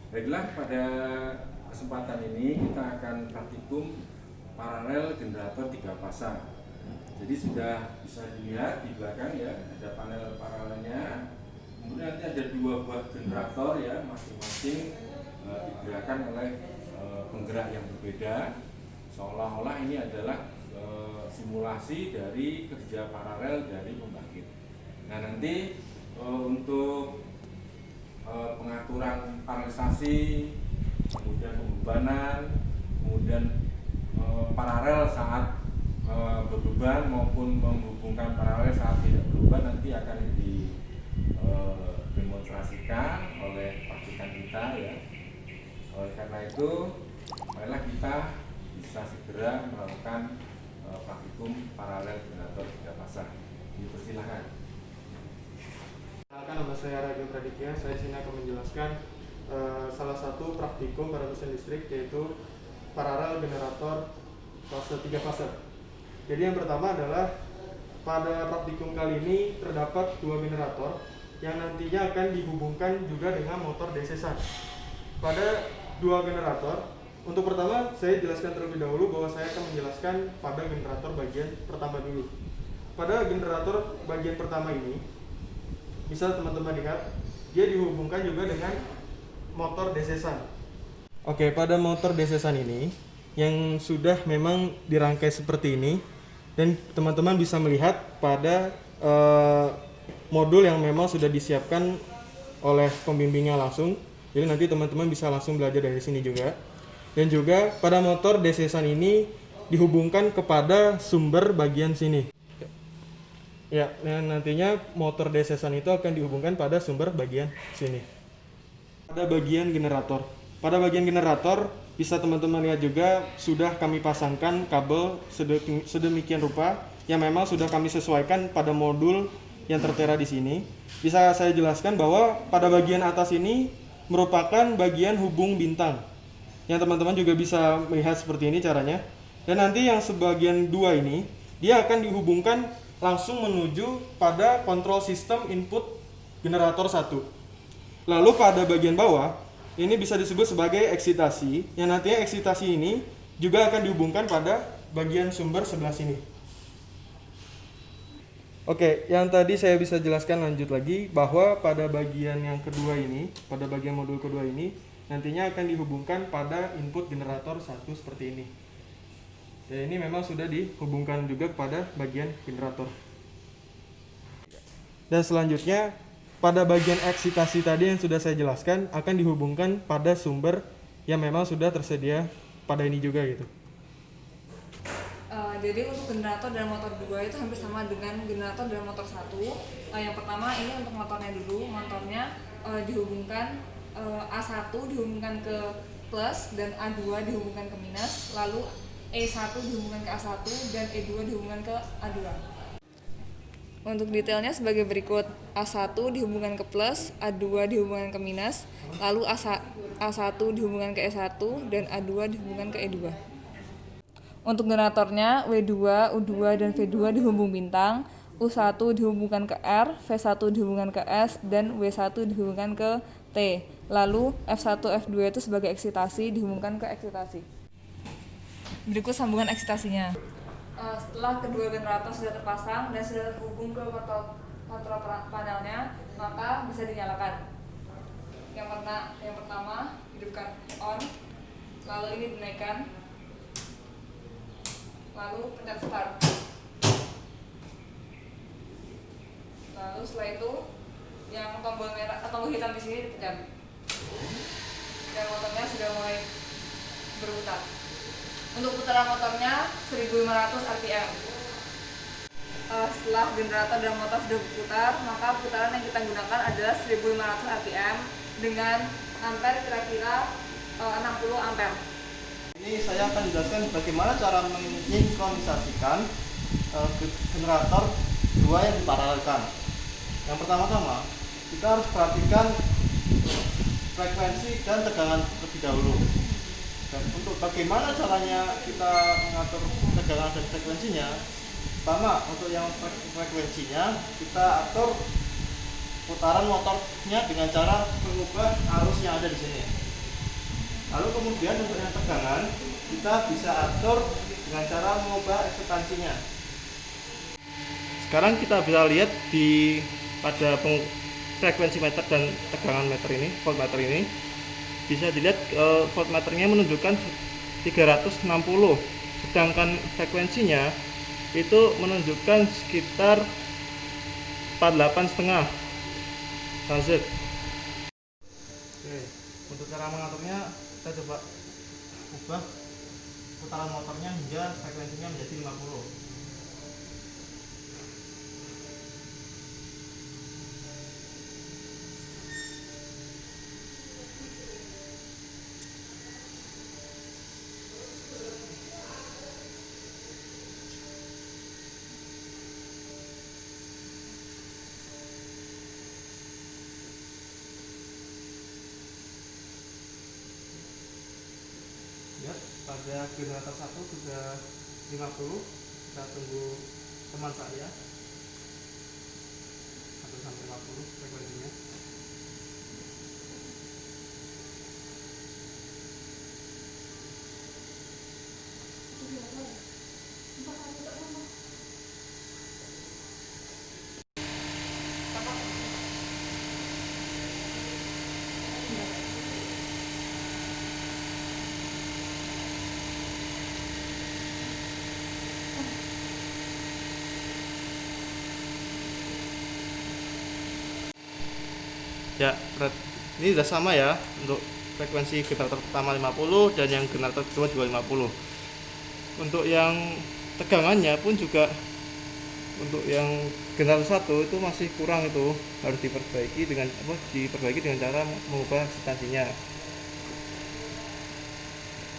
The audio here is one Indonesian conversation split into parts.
Baiklah, pada kesempatan ini kita akan praktikum paralel generator 3 pasang. Jadi sudah bisa dilihat di belakang ya, ada panel paralelnya. Kemudian nanti ada 2 buah generator ya, masing-masing digerakkan oleh penggerak yang berbeda. Seolah-olah ini adalah simulasi dari kerja paralel dari pembangkit. Nah, nanti untuk pengaturan paralelisasi, kemudian pembebanan, kemudian paralel saat berbeban maupun menghubungkan paralel saat tidak berbeban nanti akan didemonstrasikan oleh pabrikan kita ya. Oleh karena itu, marilah kita bisa segera melakukan praktikum paralel generator 3 pasang. Dipersilahkan. Nama saya Raja Praditya, saya sini akan menjelaskan salah satu praktikum pada mesin listrik, yaitu paralel generator fase 3 fase. Jadi yang pertama adalah pada praktikum kali ini terdapat 2 generator yang nantinya akan dihubungkan juga dengan motor DC-SAN. Pada 2 generator, untuk pertama saya jelaskan terlebih dahulu bahwa saya akan menjelaskan pada generator bagian pertama dulu. Pada generator bagian pertama ini, bisa teman-teman lihat, dia dihubungkan juga dengan motor DC-SAN. Oke, pada motor DC-SAN ini yang sudah memang dirangkai seperti ini, dan teman-teman bisa melihat pada modul yang memang sudah disiapkan oleh pembimbingnya langsung. Jadi nanti teman-teman bisa langsung belajar dari sini juga. Dan juga pada motor DC-SAN ini dihubungkan kepada sumber bagian sini. Ya, dan nantinya motor DC-SAN itu akan dihubungkan pada sumber bagian sini. Pada bagian generator. Pada bagian generator bisa teman-teman lihat juga sudah kami pasangkan kabel sedemikian rupa yang memang sudah kami sesuaikan pada modul yang tertera di sini. Bisa saya jelaskan bahwa pada bagian atas ini merupakan bagian hubung bintang. Yang teman-teman juga bisa melihat seperti ini caranya. Dan nanti yang sebagian 2 ini dia akan dihubungkan langsung menuju pada kontrol sistem input generator 1. Lalu pada bagian bawah, ini bisa disebut sebagai eksitasi, yang nantinya eksitasi ini juga akan dihubungkan pada bagian sumber sebelah sini. Oke, yang tadi saya bisa jelaskan lanjut lagi bahwa pada bagian yang kedua ini, pada bagian modul kedua ini, nantinya akan dihubungkan pada input generator 1 seperti ini. Dan ini memang sudah dihubungkan juga kepada bagian generator. Dan selanjutnya pada bagian eksitasi tadi yang sudah saya jelaskan akan dihubungkan pada sumber yang memang sudah tersedia pada ini juga gitu. Jadi untuk generator dan motor 2 itu hampir sama dengan generator dan motor 1. Yang pertama ini untuk motornya dulu, motornya dihubungkan A1 dihubungkan ke plus dan A2 dihubungkan ke minus, lalu E1 dihubungkan ke A1 dan E2 dihubungkan ke A2. Untuk detailnya sebagai berikut: A1 dihubungkan ke plus, A2 dihubungkan ke minus, lalu A1 dihubungkan ke E1 dan A2 dihubungkan ke E2. Untuk generatornya W2, U2 dan V2 dihubung bintang, U1 dihubungkan ke R, V1 dihubungkan ke S dan W1 dihubungkan ke T. Lalu F1, F2 itu sebagai eksitasi dihubungkan ke eksitasi. Berikut sambungan eksitasinya. Setelah kedua generator sudah terpasang dan sudah terhubung ke kontrol panelnya, maka bisa dinyalakan. Yang pertama hidupkan on, lalu ini dinaikkan, lalu pencet start. Lalu setelah itu yang tombol merah atau tombol hitam di sini dipencet. Dan motornya sudah mulai berputar. Untuk putaran motornya 1500 rpm. Setelah generator dan motor sudah berputar, maka putaran yang kita gunakan adalah 1500 rpm dengan ampere kira-kira 60 ampere. Ini saya akan jelaskan bagaimana cara mensinkronisasikan generator 2 yang diparalelkan. Yang pertama-tama, kita harus perhatikan frekuensi dan tegangan terlebih dahulu. Dan untuk bagaimana caranya kita mengatur tegangan dan frekuensinya, pertama untuk yang frekuensinya kita atur putaran motornya dengan cara mengubah arus yang ada di sini. Lalu kemudian untuk yang tegangan kita bisa atur dengan cara mengubah ekspektansinya. Sekarang kita bisa lihat pada frekuensi meter dan tegangan meter ini, voltmeter ini, bisa dilihat voltmeternya menunjukkan 360, sedangkan frekuensinya itu menunjukkan sekitar 48,5 Hz. Oke, untuk cara mengaturnya kita coba ubah putaran motornya hingga frekuensinya menjadi 50. Ya, pada generator 1 sudah 50. Kita tunggu teman saya atau sampai 50 frekuensinya. Ya, ini sudah sama ya untuk frekuensi generator pertama 50 dan yang generator kedua juga 50. Untuk yang tegangannya pun juga untuk yang generator 1 itu masih kurang, itu harus diperbaiki dengan cara mengubah ekspektansinya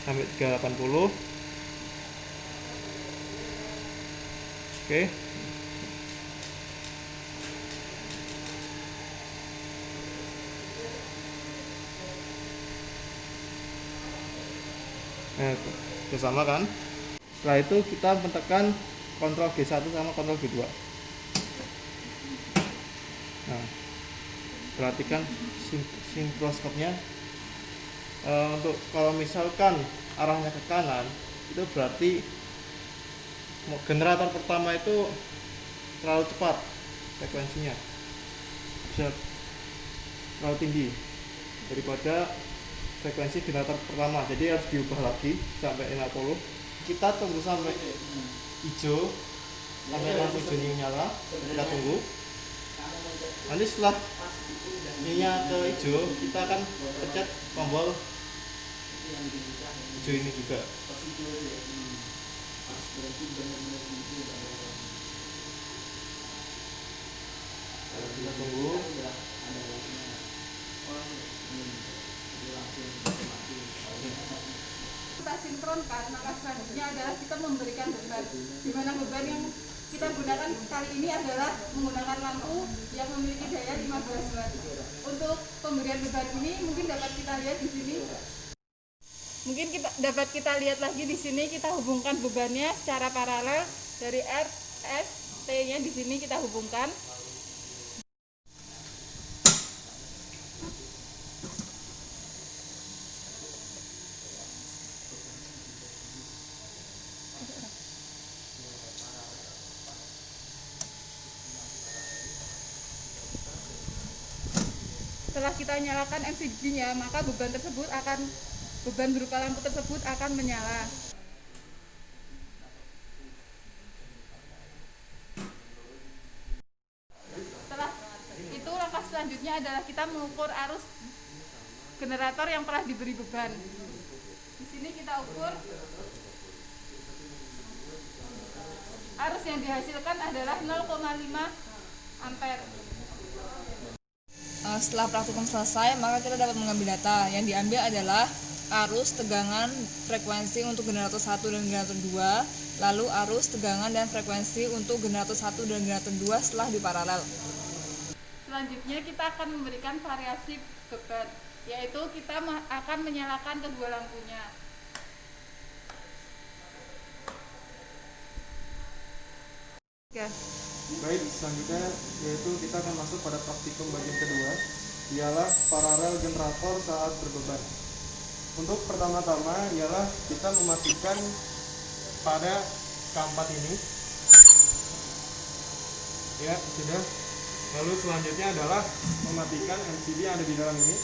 sampai 380. Oke. Nah, bersama kan. Setelah itu kita menekan kontrol G1 sama kontrol G2. Nah, perhatikan sinkroskopnya. Untuk kalau misalkan arahnya ke kanan, itu berarti generator pertama itu terlalu cepat frekuensinya, bisa terlalu tinggi daripada frekuensi generator pertama, jadi harus diubah lagi sampai 50. Kita tunggu sampai hijau, sampai lampu hijau nyala, kita tunggu. Nanti setelah ininya ke hijau, kita akan pencet tombol hijau ini juga. Kita tunggu. Kita sinkronkan, maka selanjutnya adalah kita memberikan beban, di mana beban yang kita gunakan kali ini adalah menggunakan lampu yang memiliki daya 15 watt. Untuk pemberian beban ini mungkin dapat kita lihat di sini. Dapat kita lihat lagi di sini, kita hubungkan bebannya secara paralel dari R, S, T-nya di sini kita hubungkan. Setelah kita nyalakan MCB-nya, maka beban berupa lampu tersebut akan menyala. Setelah itu, langkah selanjutnya adalah kita mengukur arus generator yang telah diberi beban. Di sini kita ukur arus yang dihasilkan adalah 0,5 ampere. Setelah praktikum selesai, maka kita dapat mengambil data. Yang diambil adalah arus, tegangan, frekuensi untuk generator 1 dan generator 2, lalu arus, tegangan, dan frekuensi untuk generator 1 dan generator 2 setelah diparalel. Selanjutnya kita akan memberikan variasi beban, yaitu kita akan menyalakan kedua lampunya. Baik, selanjutnya yaitu kita akan masuk pada praktikum bagian kedua, ialah paralel generator saat berbeban. Untuk pertama-tama ialah kita mematikan pada keempat ini. Ya, sudah. Lalu selanjutnya adalah mematikan MCB yang ada di dalam ini.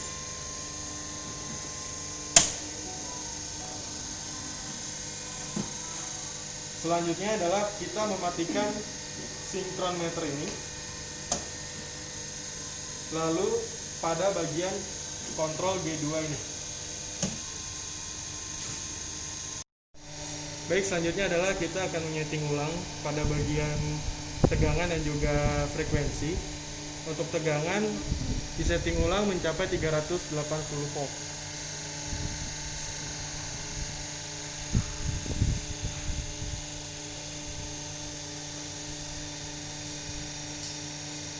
Selanjutnya adalah kita mematikan sinkron meter ini. Lalu pada bagian kontrol G2 ini. Baik, selanjutnya adalah kita akan menyeting ulang pada bagian tegangan dan juga frekuensi. Untuk tegangan disetting ulang mencapai 380 volt.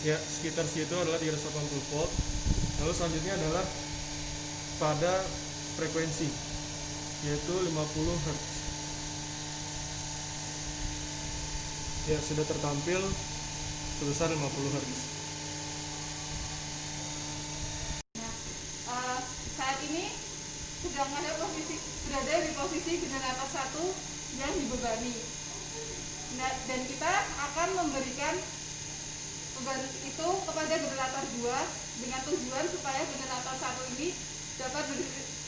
Ya, sekitar situ adalah 380 volt. Lalu selanjutnya adalah pada frekuensi, yaitu 50 Hz. Ya, sudah tertampil sebesar 50 Hz. Saat ini berada di posisi generator 1 yang dibebani. Nah, dan kita akan memberikan beban itu kepada generator 2 dengan tujuan supaya generator 1 ini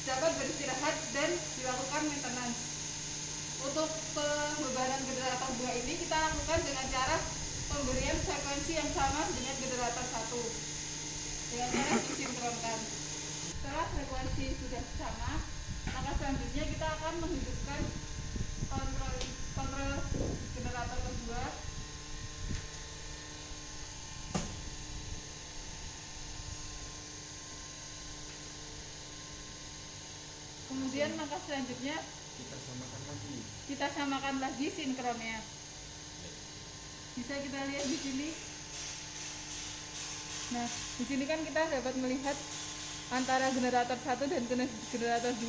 dapat beristirahat dan dilakukan maintenance. Untuk pembebanan generator 2 ini kita lakukan dengan cara pemberian frekuensi yang sama dengan generator 1 dengan cara disinkronkan. Setelah frekuensi sudah sama, maka selanjutnya kita akan menghidupkan kontrol generator kedua. Kemudian maka selanjutnya kita samakan lagi sinkronnya. Bisa kita lihat di sini. Nah, di sini kan kita dapat melihat antara generator 1 dan generator 2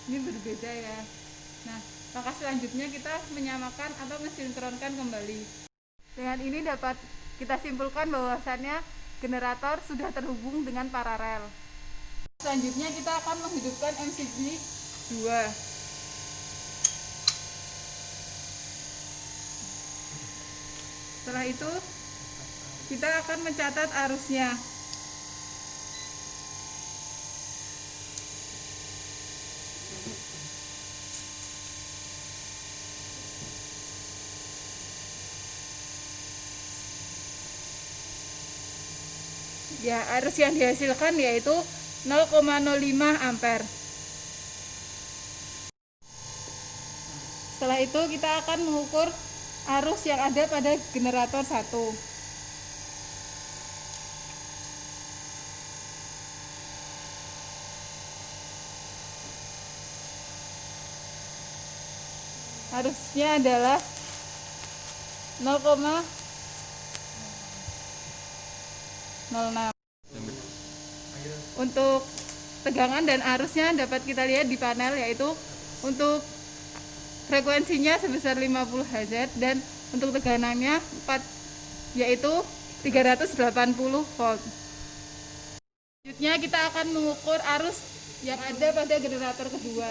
ini berbeda ya. Nah, maka selanjutnya kita menyamakan atau mensinkronkan kembali. Dengan ini dapat kita simpulkan bahwasannya generator sudah terhubung dengan paralel. Selanjutnya kita akan menghidupkan MCB 2. Setelah itu kita akan mencatat arusnya. Ya, arus yang dihasilkan yaitu 0,05 ampere. Setelah itu kita akan mengukur arus yang ada pada generator 1. Arusnya adalah 0,06. Untuk tegangan dan arusnya dapat kita lihat di panel, yaitu untuk frekuensinya sebesar 50 Hz dan untuk tegangannya 4, yaitu 380 volt. Selanjutnya kita akan mengukur arus yang ada pada generator kedua.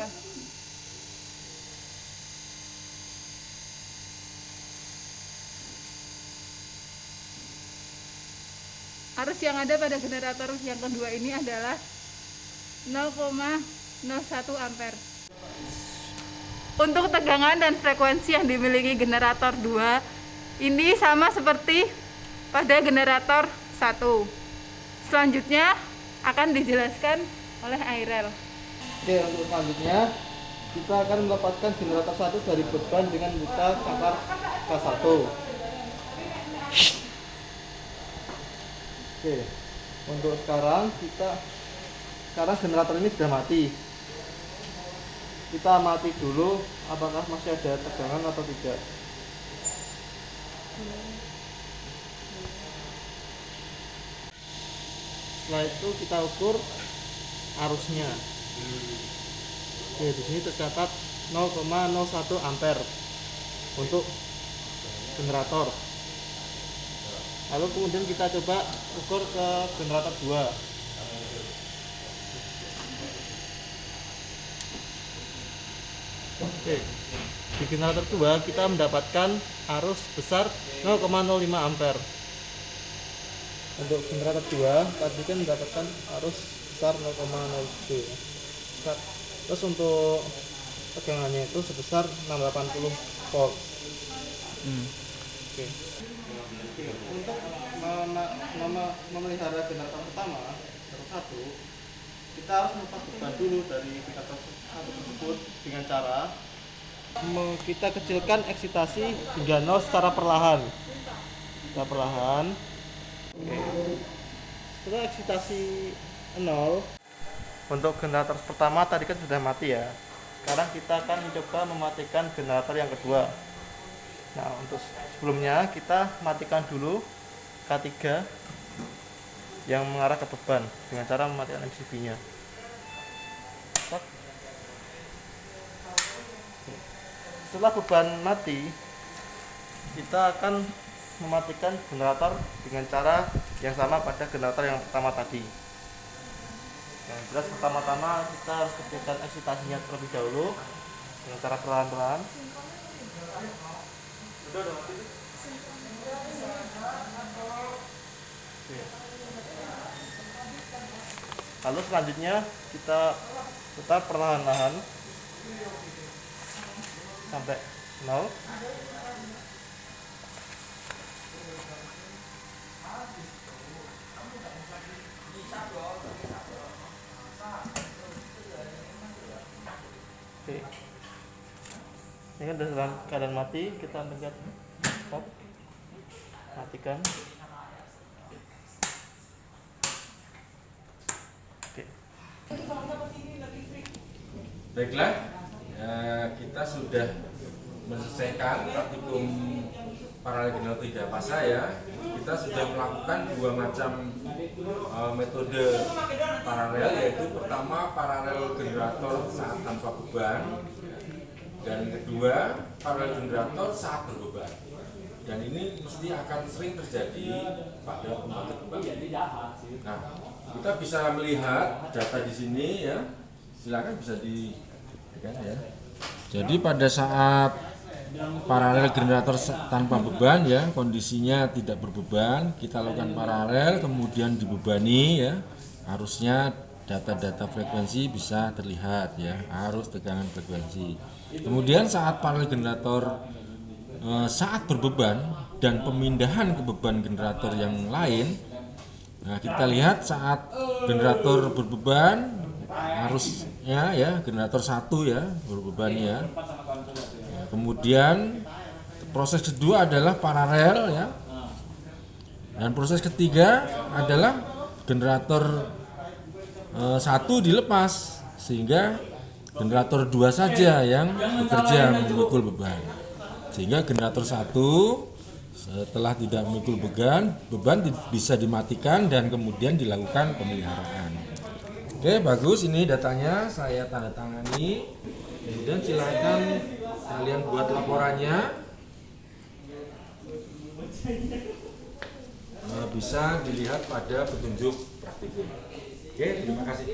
Arus yang ada pada generator yang kedua ini adalah 0,01 ampere. Untuk tegangan dan frekuensi yang dimiliki generator 2 ini sama seperti pada generator 1. Selanjutnya akan dijelaskan oleh Airel. Oke, untuk selanjutnya kita akan melepaskan generator 1 dari beban dengan buka saklar K1. Oke, untuk sekarang generator ini sudah mati. Kita amati dulu apakah masih ada tegangan atau tidak. Setelah itu kita ukur arusnya. Oke, di sini tercatat 0,01 ampere untuk generator. Lalu kemudian kita coba ukur ke generator 2. Oke. Di generator 2 kita mendapatkan arus besar 0,05 ampere. Untuk generator 2 tadi kan mendapatkan arus besar 0,07. Terus untuk tegangannya itu sebesar 680 volt. Oke. Untuk memelihara generator pertama, generator 1, kita harus melepas beban dulu dari generator 1 tersebut dengan cara kita kecilkan eksitasi hingga 0 secara perlahan. Secara perlahan. Oke. Setelah eksitasi 0, untuk generator pertama tadi kan sudah mati ya. Sekarang kita akan mencoba mematikan generator yang kedua. Nah, untuk sebelumnya kita matikan dulu K3 yang mengarah ke beban dengan cara mematikan MCB-nya. Setelah beban mati, kita akan mematikan generator dengan cara yang sama pada generator yang pertama tadi. Yang jelas pertama-tama kita harus kecilkan eksitasinya terlebih dahulu dengan cara perlahan-lahan. Lalu selanjutnya kita putar perlahan-lahan sampai 0. Oke. Ini kan dalam keadaan mati, kita pencet stop, matikan. Oke. Baiklah, kita sudah menyelesaikan praktikum paralel generator 3 fasa ya. Kita sudah melakukan dua macam metode paralel, yaitu pertama paralel generator saat tanpa beban, dan kedua paralel generator saat berbeban. Dan ini mesti akan sering terjadi pada pembangkit pembangkit. Nah, kita bisa melihat data di sini ya. Silakan bisa dilihat ya. Jadi pada saat paralel generator tanpa beban ya, kondisinya tidak berbeban, kita lakukan paralel kemudian dibebani ya, harusnya data-data frekuensi bisa terlihat ya, arus, tegangan, frekuensi. Kemudian saat paralel generator saat berbeban dan pemindahan ke beban generator yang lain, nah kita lihat saat generator berbeban arusnya ya, generator 1 ya berbeban ya. Kemudian proses kedua adalah paralel ya, dan proses ketiga adalah generator 1 dilepas sehingga generator 2 saja yang bekerja memikul beban, sehingga generator 1 setelah tidak memikul beban bisa dimatikan dan kemudian dilakukan pemeliharaan. Oke, bagus, ini datanya saya tanda tangani. Kemudian silakan kalian buat laporannya. Bisa dilihat pada petunjuk praktikum. Oke, terima kasih.